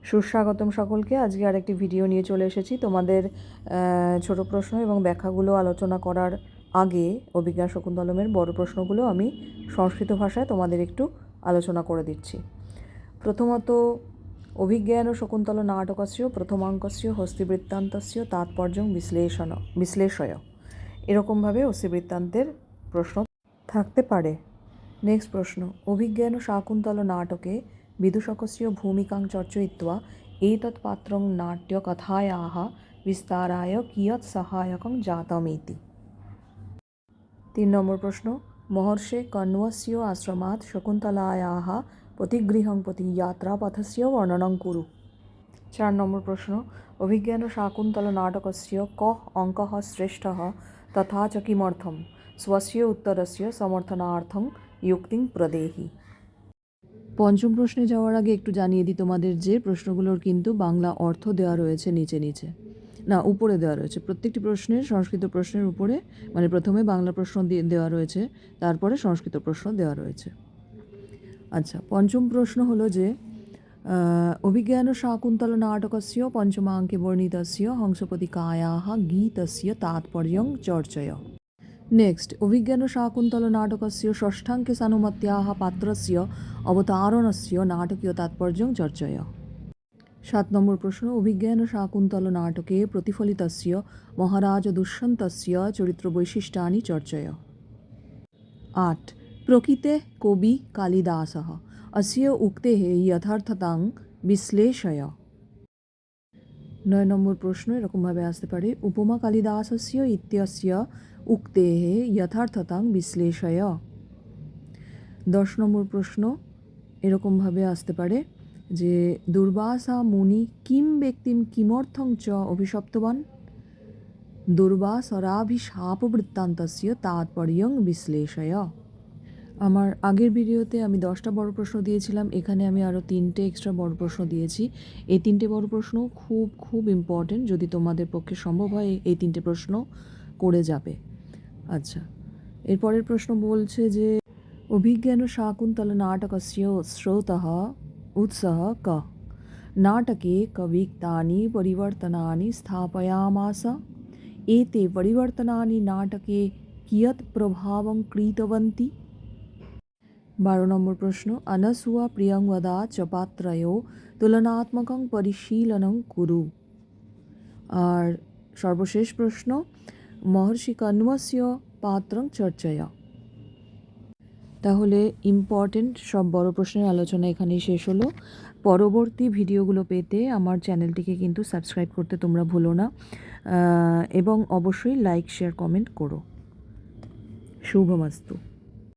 সুস্বাগতম সকলকে। আজকে আরেকটি ভিডিও নিয়ে চলে এসেছি। তোমাদের ছোট প্রশ্ন এবং ব্যাখ্যাগুলো আলোচনা করার আগে অভিজ্ঞান শকুন্তলমের বড় প্রশ্নগুলো আমি সংস্কৃত ভাষায় তোমাদের একটু আলোচনা করে দিচ্ছি। প্রথমত, অভিজ্ঞান শকুন্তল নাটকস্য প্রথমাঙ্কস্য হস্তিবৃত্তান্তস্য তাৎপর্যং বিশ্লেষয়, এরকমভাবে হস্তিবৃত্তান্তের প্রশ্ন থাকতে পারে। নেক্সট প্রশ্ন, অভিজ্ঞান শাকুন্তল নাটকে विदूषकस्य भूमिकां चर्चयित्वा एतत् पात्रं नाट्यकथायाः विस्ताराय कियत् सहायकं जातमिति। 3 नम्बर प्रश्न, महर्षे कण्वस्य आश्रमात् शकुन्तलायाः प्रतिगृहं प्रति यात्रापथस्य वर्णनं कुरु। 4 नम्बर प्रश्न, अभिज्ञान शाकुन्तल नाटकस्य कः अङ्कः श्रेष्ठः तथा च किमर्थं, स्वस्य उत्तरस्य समर्थनार्थं युक्तिं प्रदेहि। পঞ্চম প্রশ্নে যাওয়ার আগে একটু জানিয়ে দিই তোমাদের যে প্রশ্নগুলোর কিন্তু বাংলা অর্থ দেওয়া রয়েছে নিচে উপরে দেওয়া রয়েছে। প্রত্যেকটি প্রশ্নের সংস্কৃত প্রশ্নের উপরে মানে প্রথমে বাংলা প্রশ্ন দেওয়া রয়েছে, তারপরে সংস্কৃত প্রশ্ন দেওয়া রয়েছে। আচ্ছা, পঞ্চম প্রশ্ন হলো যে অভিজ্ঞান শাকুন্তল নাটকস্য পঞ্চমাঙ্কে বর্ণিতস্য হংসপতিকায়াः গীতस्य तात्पर्यं चर्चय। नेक्स्ट, अभिज्ञान शाकुन्तल नाटकस्य षष्ठाङ्के सानुमत्याः पात्रस्य अवतारणस्य नाटकीय तात्पर्यं चर्चय। 7 नम्बर प्रश्न, अभिज्ञान शाकुन्तल नाटके प्रतिफलितस्य महाराज दुष्यन्तस्य चरित्रवैशिष्ट्यानि चर्चय। 8, प्रकृते कवि कालिदासः अस्य उक्तेः यथार्थतां विश्लेषय। 9 नम्बर प्रश्न এরকমভাবে আসতে পারে, उपमा कालिदासस्य इत्यस्य उक्तेः यथार्थतां विश्लेषय। 10 নম্বর প্রশ্ন এরকমভাবে আসতে পারে যে দুর্বাসা মুনি কিম ব্যক্তিম কিমর্থং চ অভিশপ্তবান, দুর্বাসরাভিশাপবৃত্তান্তস্য তাৎপর্যং বিশ্লেষয়। আমার আগের ভিডিওতে আমি 10টা বড় প্রশ্ন দিয়েছিলাম, এখানে আমি আরও 3টে এক্সট্রা বড় প্রশ্ন দিয়েছি। এই 3টে বড় প্রশ্ন খুব ইম্পর্টেন্ট, যদি তোমাদের পক্ষে সম্ভব হয় এই 3টে প্রশ্ন করে যাবে। আচ্ছা, এরপরের প্রশ্ন বলছে যে অভিজ্ঞান শাকুন্তল নাটকস্য স্রোতঃ উৎসः কः, নাটকে কবিক্তানি পরিবর্তনানি স্থাপয়ামাস, এতে পরিবর্তনানি নাটকে কিয়ৎ প্রভাবং কৃতবন্তি। 12 নম্বর প্রশ্ন, অনসূয়া প্রিয়ংবদা চ পাত্রয়োः তুলনাত্মকং পরিশীলनं কুরু। আর সর্বশেষ প্রশ্ন, মহর্ষি কণ্বস্য পাত্রং চর্চয়। তাহলে ইম্পর্টেন্ট সব বড় প্রশ্নের আলোচনা এখানেই শেষ হলো। পরবর্তী ভিডিওগুলো পেতে আমার চ্যানেলটিকে কিন্তু সাবস্ক্রাইব করতে তোমরা ভুলো না, এবং অবশ্যই লাইক শেয়ার কমেন্ট করো। শুভমস্তু।